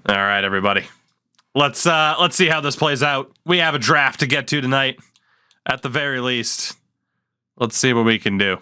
All right, everybody. Let's see how this plays out. We have a draft to get to tonight, at the very least. Let's see what we can do.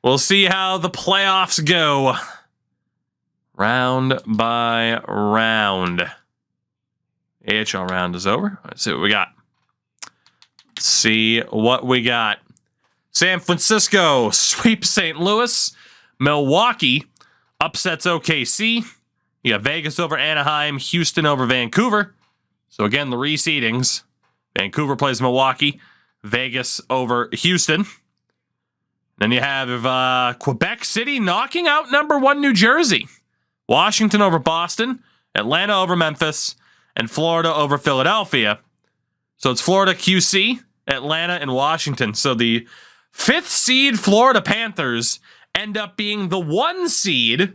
We'll see how the playoffs go. Round by round. AHL round is over. Let's see what we got. Let's see what we got. San Francisco sweeps St. Louis. Milwaukee upsets OKC. You got Vegas over Anaheim. Houston over Vancouver. So again, the reseedings. Vancouver plays Milwaukee. Vegas over Houston. Then you have Quebec City knocking out #1 New Jersey. Washington over Boston. Atlanta over Memphis. And Florida over Philadelphia. So it's Florida, QC, Atlanta, and Washington. So the 5th seed Florida Panthers end up being the 1 seed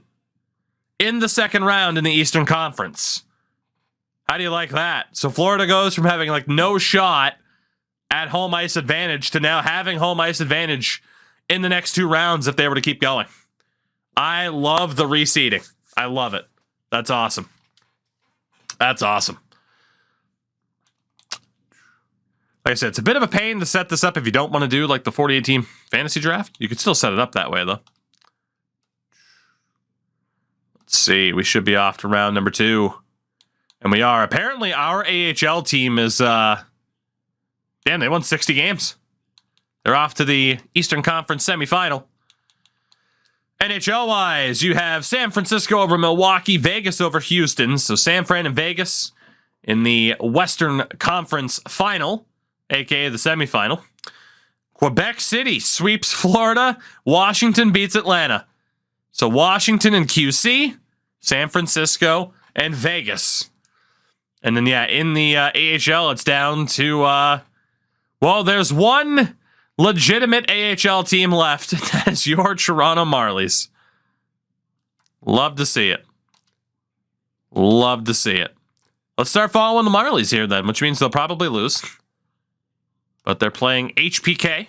in the second round in the Eastern Conference. How do you like that? So Florida goes from having like no shot at home ice advantage to now having home ice advantage in the next 2 rounds if they were to keep going. I love the reseeding. I love it. That's awesome. That's awesome. Like I said, it's a bit of a pain to set this up if you don't want to do like the 48-team fantasy draft. You could still set it up that way, though. Let's see. We should be off to round number 2. And we are. Apparently, our AHL team is... damn, they won 60 games. They're off to the Eastern Conference semifinal. NHL-wise, you have San Francisco over Milwaukee, Vegas over Houston. So San Fran and Vegas in the Western Conference Final, a.k.a. the semifinal. Quebec City sweeps Florida. Washington beats Atlanta. So Washington and QC, San Francisco, and Vegas. And then, yeah, in the AHL, it's down to, well, there's one legitimate AHL team left. That is your Toronto Marlies. Love to see it. Love to see it. Let's start following the Marlies here then, which means they'll probably lose. But they're playing HPK.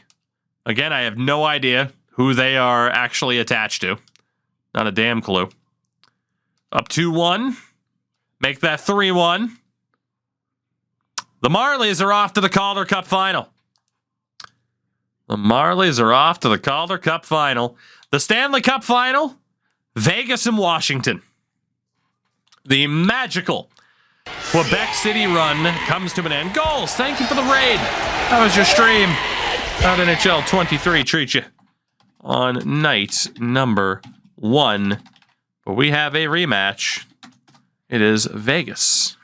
Again, I have no idea who they are actually attached to. Not a damn clue. Up 2-1. Make that 3-1. The Marlies are off to the Calder Cup Final. The Marlies are off to the Calder Cup Final. The Stanley Cup Final, Vegas and Washington. The magical Quebec City run comes to an end. Goals, thank you for the raid. How was your stream? How'd NHL 23 treat you on night number 1? But we have a rematch. It is Vegas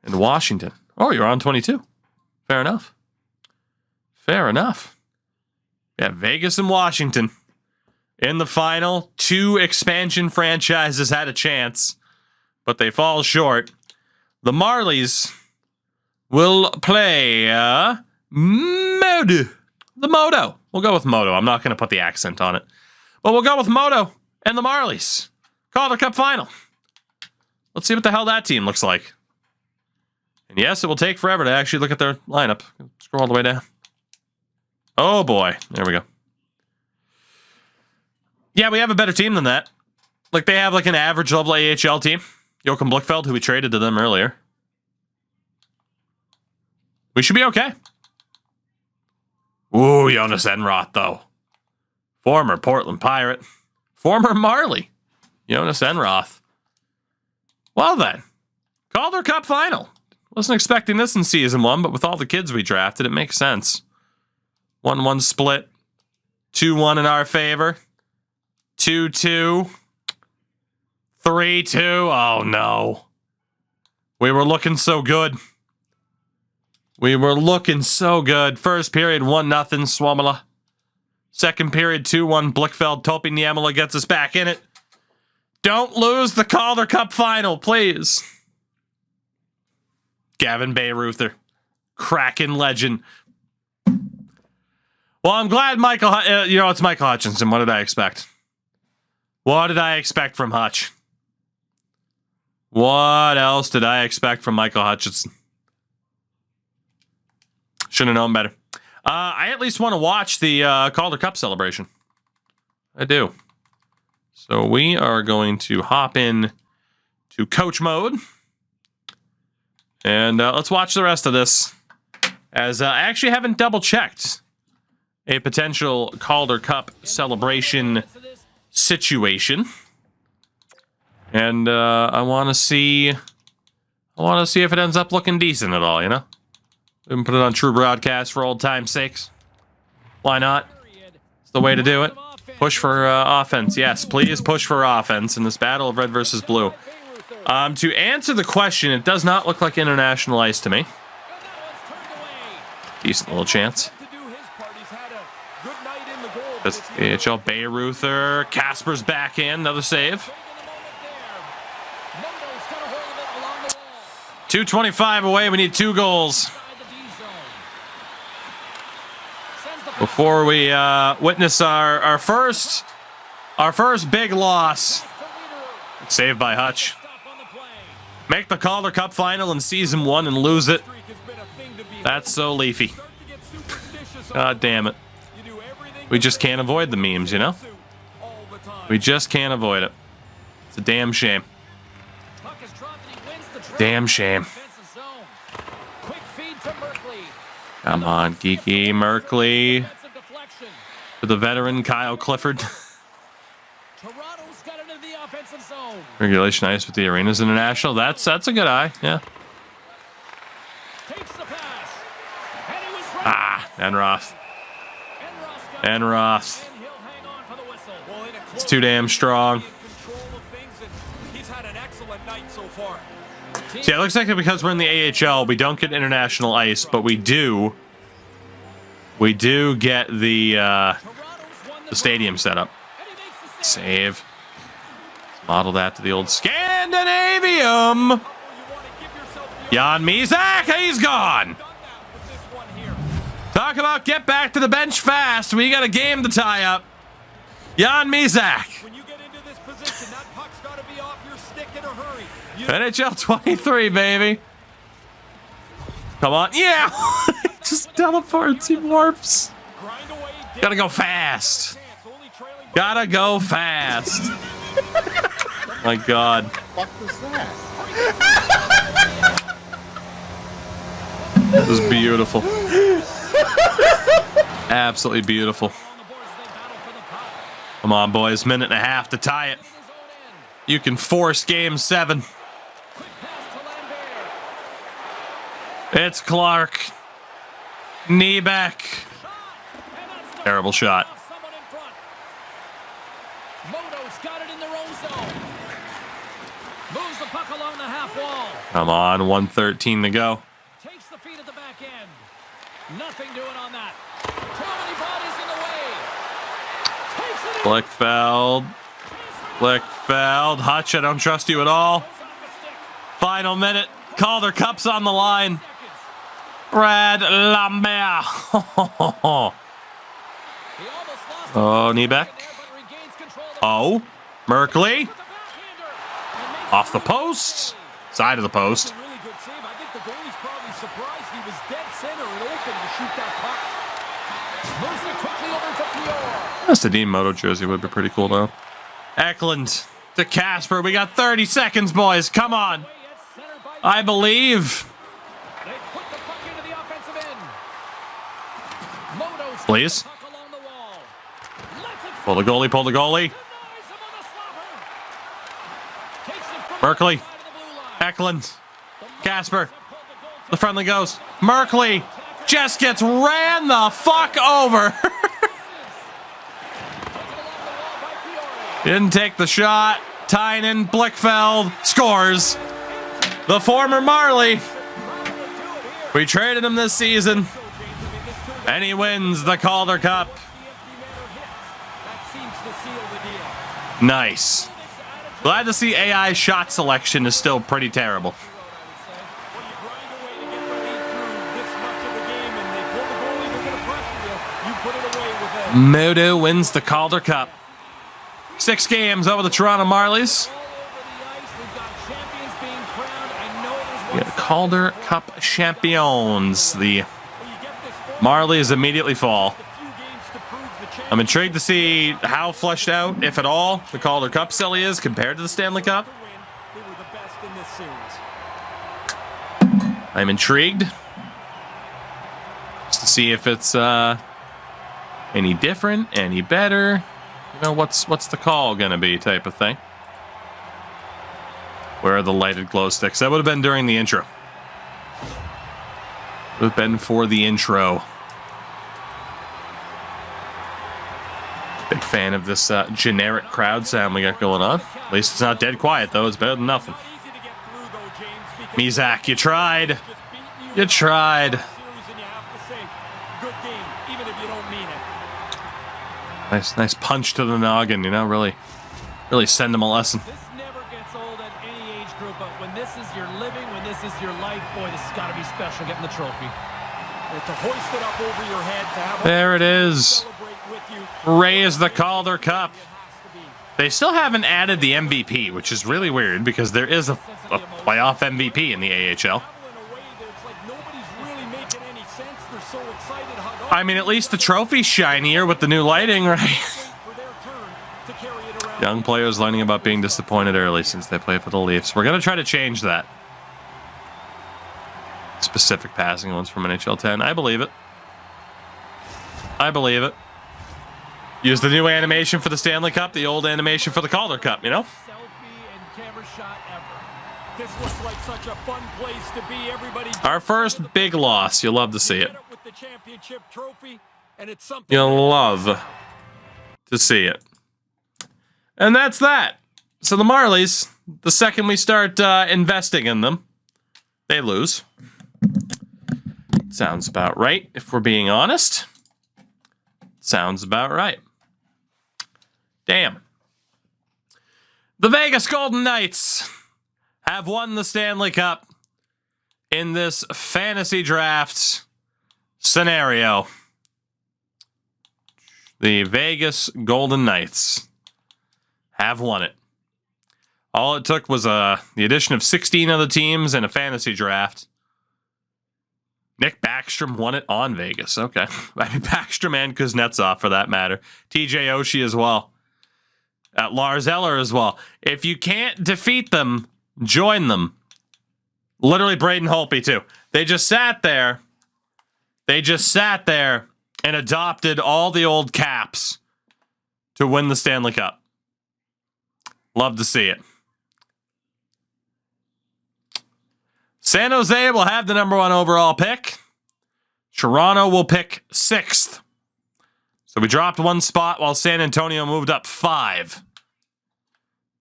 and Washington. Oh, you're on 22. Fair enough. Fair enough. Yeah, Vegas and Washington in the final. 2 expansion franchises had a chance, but they fall short. The Marlies will play Modo. The Modo. We'll go with Modo. I'm not going to put the accent on it. But we'll go with Modo and the Marlies. Calder Cup Final. Let's see what the hell that team looks like. And yes, it will take forever to actually look at their lineup. Scroll all the way down. Oh boy. There we go. Yeah, we have a better team than that. Like, they have like an average level AHL team. Joachim Blichfeld, who we traded to them earlier. We should be okay. Ooh, Jonas Enroth, though. Former Portland Pirate. Former Marley. Jonas Enroth. Well then. Calder Cup Final. Wasn't expecting this in Season 1, but with all the kids we drafted, it makes sense. 1-1 split. 2-1 in our favor. 2-2. 3-2. Oh, no. We were looking so good. We were looking so good. First period, 1-0, Swamala. Second period, 2-1, Blichfeld. Topi Niemela gets us back in it. Don't lose the Calder Cup Final, please. Gavin Bayreuther. Kraken legend. Well, I'm glad Michael... it's Michael Hutchinson. What did I expect? What did I expect from Hutch? What else did I expect from Michael Hutchinson? Should have known better. I at least want to watch the Calder Cup celebration. I do. So we are going to hop in to coach mode. And let's watch the rest of this, as I actually haven't double-checked a potential Calder Cup celebration situation. And I want to see if it ends up looking decent at all, you know? We can put it on True Broadcast for old time's sakes. Why not? It's the way to do it. Push for offense. Yes, please push for offense in this battle of red versus blue. To answer the question, it does not look like international ice to me. Decent little chance. That's the AHL. Bayreuther. Kasper's backhand. Another save. 2:25 away. We need 2 goals before we witness our first big loss. Saved by Hutch. Make the Calder Cup Final in Season 1 and lose it. That's so Leafy. God damn it. We just can't avoid the memes, you know? We just can't avoid it. It's a damn shame. Damn shame. Come on, Geeky Merkley. To the veteran Kyle Clifford. Regulation ice with the Arenas International. That's a good eye, yeah. Enroth. It's too damn strong. So yeah, it looks like because we're in the AHL, we don't get international ice, but we do get the stadium setup. Save. Model that to the old Scandinavium. Jan Mizak, he's gone. Talk about get back to the bench fast. We got a game to tie up. Jan Mizak. When you get into this position, that puck's got to be off your stick in a hurry. NHL 23, baby. Come on. Yeah. Just teleports. He warps. Gotta go fast. Gotta go fast. My God. What the fuck was that? This is beautiful. Absolutely beautiful. Come on, boys. Minute and a half to tie it. You can force Game 7. It's Clark. Niebeck. Terrible shot. Come on, 1:13 to go. Takes the feet at the back end. Nothing doing on that. Too many bodies in the way. Blickfeld. Hutch, I don't trust you at all. Final minute. Calder Cup's on the line. Brad Lambert. Oh, Niebeck. Oh, Merkley. Off the post. Side of the post. Really good save. I think the goalie's probably surprised he was dead center and open to shoot that puck. Moves it quickly over to Fior. That's the Dean Moto jersey. Would be pretty cool though. Eklund to Kasper. We got 30 seconds, boys. Come on. I believe. They put the puck into the offensive end. Moto's Please. puck along the wall. Pull the goalie. Pull the goalie. Merkley. Eklund. Kasper. The friendly goes. Merkley just gets ran the fuck over. Didn't take the shot. Tynan Blickfeld scores. The former Marley. We traded him this season. And he wins the Calder Cup. Nice. Glad to see AI shot selection is still pretty terrible. Modo wins the Calder Cup. 6 games over the Toronto Marlies. Yeah, Calder Cup champions. The Marlies immediately fall. I'm intrigued to see how fleshed out, if at all, the Calder Cup silly is compared to the Stanley Cup. They were the best in this series. I'm intrigued just to see if it's any different, any better. You know, what's the call gonna be, type of thing. Where are the lighted glow sticks? That would have been during the intro. Would have been for the intro. Big fan of this generic crowd sound we got going on. At least it's not dead quiet, though. It's better than nothing. Mizak, you tried. You tried. Nice punch to the noggin, you know, really send him a lesson. This never gets old at any age group, but when this is your living, when this is your life, boy, this has got to be special, getting the trophy. To hoist it up over your head, to have there it is. Raise the Calder Cup. They still haven't added the MVP, which is really weird because there is a playoff MVP in the AHL. I mean, at least the trophy's shinier with the new lighting, right? Young players learning about being disappointed early since they play for the Leafs. We're going to try to change that. Specific passing ones from NHL 10. I believe it. I believe it. Use the new animation for the Stanley Cup, the old animation for the Calder Cup, you know? This looks like such a fun place to be. Everybody, our first big loss. You'll love to see it. You'll You'll love to see it. And that's that. So the Marlies, the second we start investing in them, they lose. Sounds about right, if we're being honest. Sounds about right. Damn. The Vegas Golden Knights have won the Stanley Cup in this fantasy draft scenario. The Vegas Golden Knights have won it. All it took was the addition of 16 other teams and a fantasy draft. Nick Backstrom won it on Vegas. Okay. I mean, Backstrom and Kuznetsov, for that matter. TJ Oshie as well. Lars Eller as well. If you can't defeat them, join them. Literally Braden Holtby, too. They just sat there. They just sat there and adopted all the old Caps to win the Stanley Cup. Love to see it. San Jose will have the number 1 overall pick. Toronto will pick 6th. So we dropped 1 spot while San Antonio moved up 5.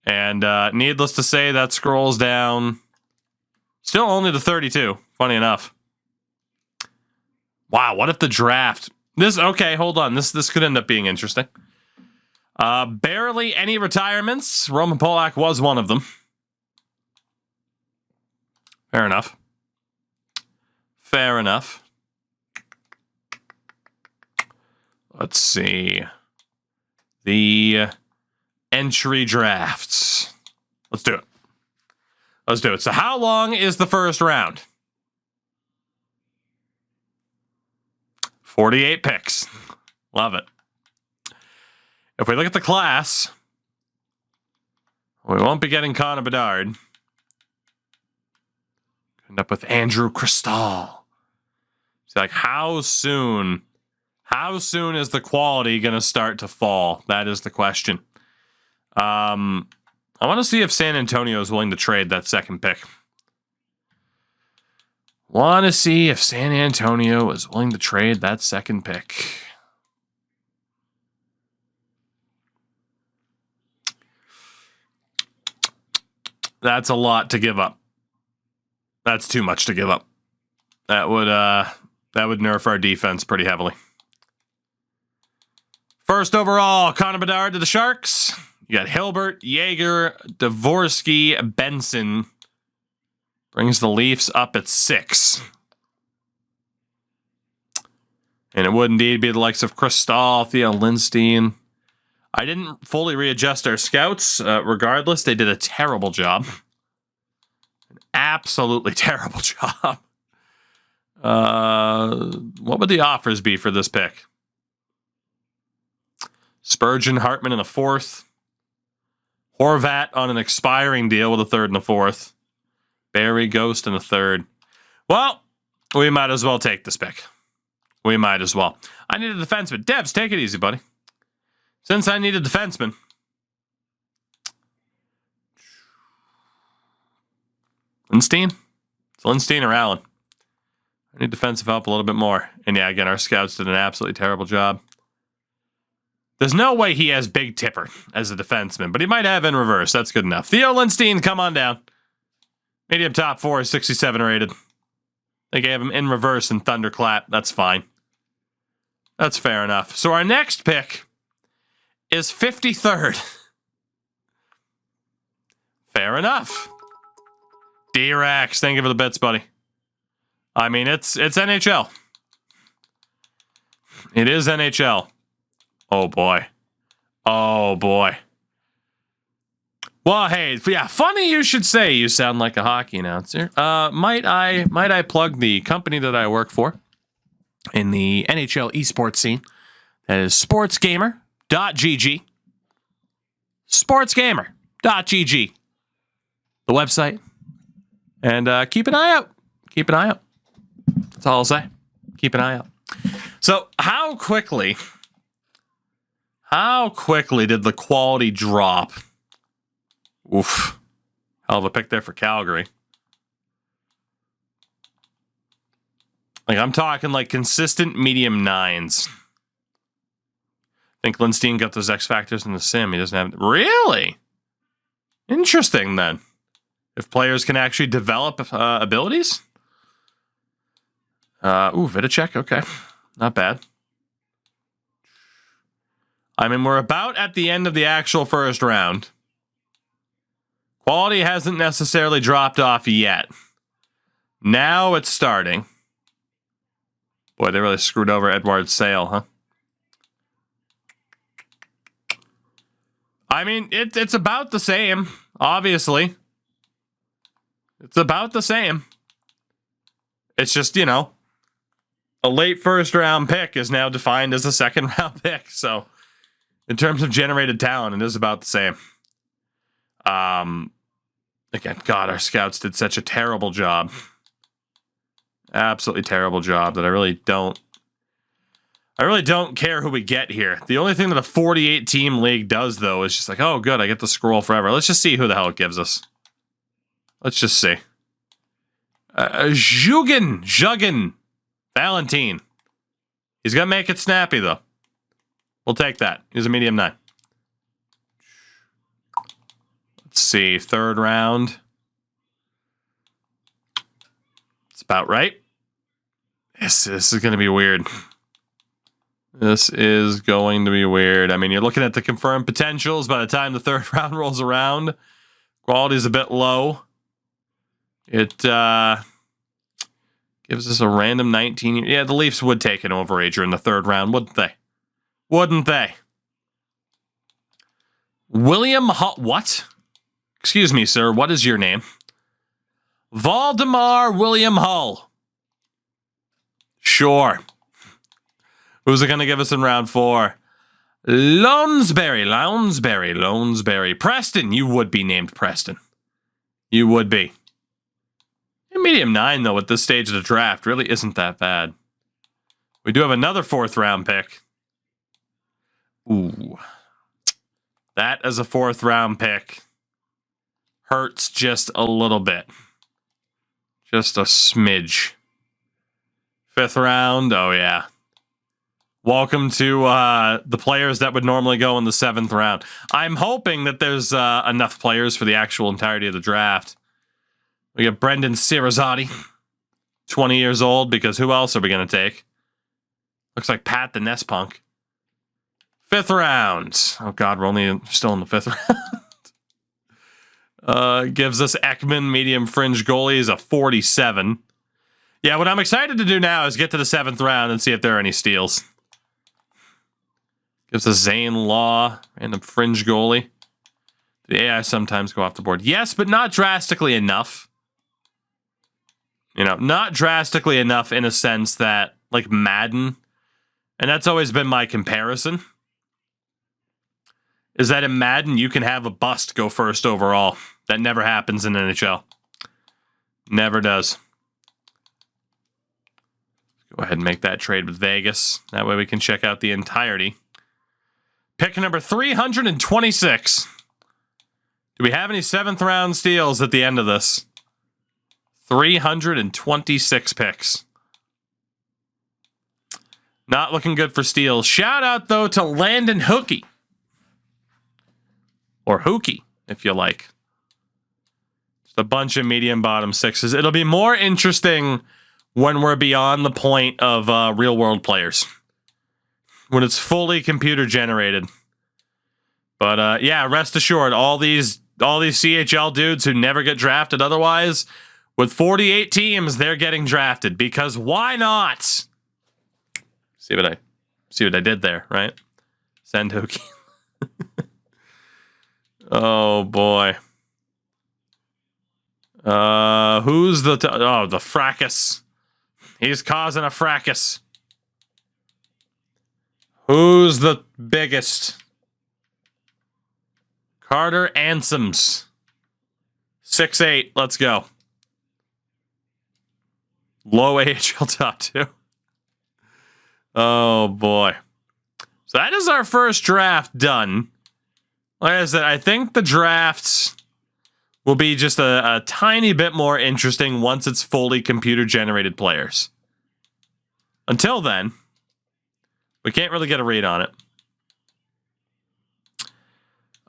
And needless to say, that scrolls down. Still only to 32, funny enough. Wow, what if the draft... Okay, hold on. This could end up being interesting. Barely any retirements. Roman Polak was one of them. Fair enough. Fair enough. Let's see. The entry drafts. Let's do it. Let's do it. So how long is the first round? 48 picks. Love it. If we look at the class, we won't be getting Connor Bedard. End up with Andrew Cristall. So like, how soon is the quality going to start to fall? That is the question. I want to see if San Antonio is willing to trade that second pick. Want to see if San Antonio is willing to trade that second pick. That's a lot to give up. That's too much to give up. That would nerf our defense pretty heavily. First overall, Connor Bedard to the Sharks. You got Hilbert, Yeager, Dvorsky, Benson. Brings the Leafs up at 6. And it would indeed be the likes of Cristall, Theo Lindstein. I didn't fully readjust our scouts. Regardless, they did a terrible job. An absolutely terrible job. What would the offers be for this pick? Spurgeon, Hartman in the 4th. Horvat on an expiring deal with a third and a fourth. Barry Ghost and a third. Well, we might as well take this pick. We might as well. I need a defenseman. Devs, take it easy, buddy. Since I need a defenseman. Lindstein? It's Lindstein or Allen? I need defensive help a little bit more. And yeah, again, our scouts did an absolutely terrible job. There's no way he has Big Tipper as a defenseman, but he might have in reverse. That's good enough. Theo Lindstein, come on down. Medium top 4 is 67 rated. They gave him in reverse and thunderclap. That's fine. That's fair enough. So our next pick is 53rd. Fair enough. D-Rax, thank you for the bits, buddy. I mean, it's NHL. It is NHL. Oh, boy. Oh, boy. Well, hey, yeah, funny you should say you sound like a hockey announcer. Might I plug the company that I work for in the NHL esports scene? That is sportsgamer.gg. Sportsgamer.gg. The website. And keep an eye out. Keep an eye out. That's all I'll say. Keep an eye out. So, how quickly did the quality drop? Oof. Hell of a pick there for Calgary. Like, I'm talking like consistent medium 9s. I think Lindstein got those X factors in the sim. He doesn't have... Really? Interesting, then. If players can actually develop abilities? Vidicek, okay. Not bad. I mean, we're about at the end of the actual first round. Quality hasn't necessarily dropped off yet. Now it's starting. Boy, they really screwed over Edward Sale, huh? I mean, it's about the same, obviously. It's about the same. It's just, you know, a late first round pick is now defined as a second round pick. So, in terms of generated talent, it is about the same. Again, God, our scouts did such a terrible job. Absolutely terrible job that I really don't care who we get here. The only thing that a 48 team league does, though, is just like, oh, good, I get to scroll forever. Let's just see who the hell it gives us. Let's just see. Jugan, Valentine. He's going to make it snappy, though. We'll take that. He's a medium 9. Let's see. Third round. It's about right. This is going to be weird. This is going to be weird. I mean, you're looking at the confirmed potentials by the time the third round rolls around. Quality's a bit low. It gives us a random 19. Yeah, the Leafs would take an overager in the third round, wouldn't they? Wouldn't they? William Hull. What? Excuse me, sir. What is your name? Valdemar William Hull. Sure. Who's it going to give us in round 4? Lounsbury. Preston. You would be named Preston. You would be. Medium 9, though, at this stage of the draft really isn't that bad. We do have another 4th round pick. Ooh. That as a 4th round pick hurts just a little bit. Just a smidge. 5th round, oh yeah. Welcome to the players that would normally go in the 7th round. I'm hoping that there's enough players for the actual entirety of the draft. We got Brendan Sirazati, 20 years old, because who else are we going to take? Looks like Pat the Nespunk. 5th round. Oh, God, we're only still in the 5th round. Gives us Ekman, medium fringe goalie, is a 47. Yeah, what I'm excited to do now is get to the 7th round and see if there are any steals. Gives us Zane Law, random fringe goalie. The AI sometimes go off the board. Yes, but not drastically enough. You know, not drastically enough in a sense that, like Madden, and that's always been my comparison, is that in Madden, you can have a bust go first overall. That never happens in NHL. Never does. Go ahead and make that trade with Vegas. That way we can check out the entirety. Pick number 326. Do we have any 7th round steals at the end of this? 326 picks. Not looking good for steals. Shout out, though, to Landon Hookie. Or Hookie, if you like. Just a bunch of medium bottom sixes. It'll be more interesting when we're beyond the point of real world players. When it's fully computer generated. But yeah, rest assured, all these CHL dudes who never get drafted otherwise, with 48 teams, they're getting drafted. Because why not? See what I did there, right? Send Hookie. Oh boy. Who's the the fracas? He's causing a fracas. Who's the biggest? Carter Ansems. 6'8". Let's go. Low AHL top 2. Oh boy. So that is our first draft done. Like I said, I think the drafts will be just a tiny bit more interesting once it's fully computer-generated players. Until then, we can't really get a read on it.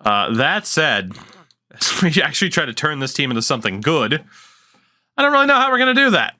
That said, we actually try to turn this team into something good. I don't really know how we're going to do that.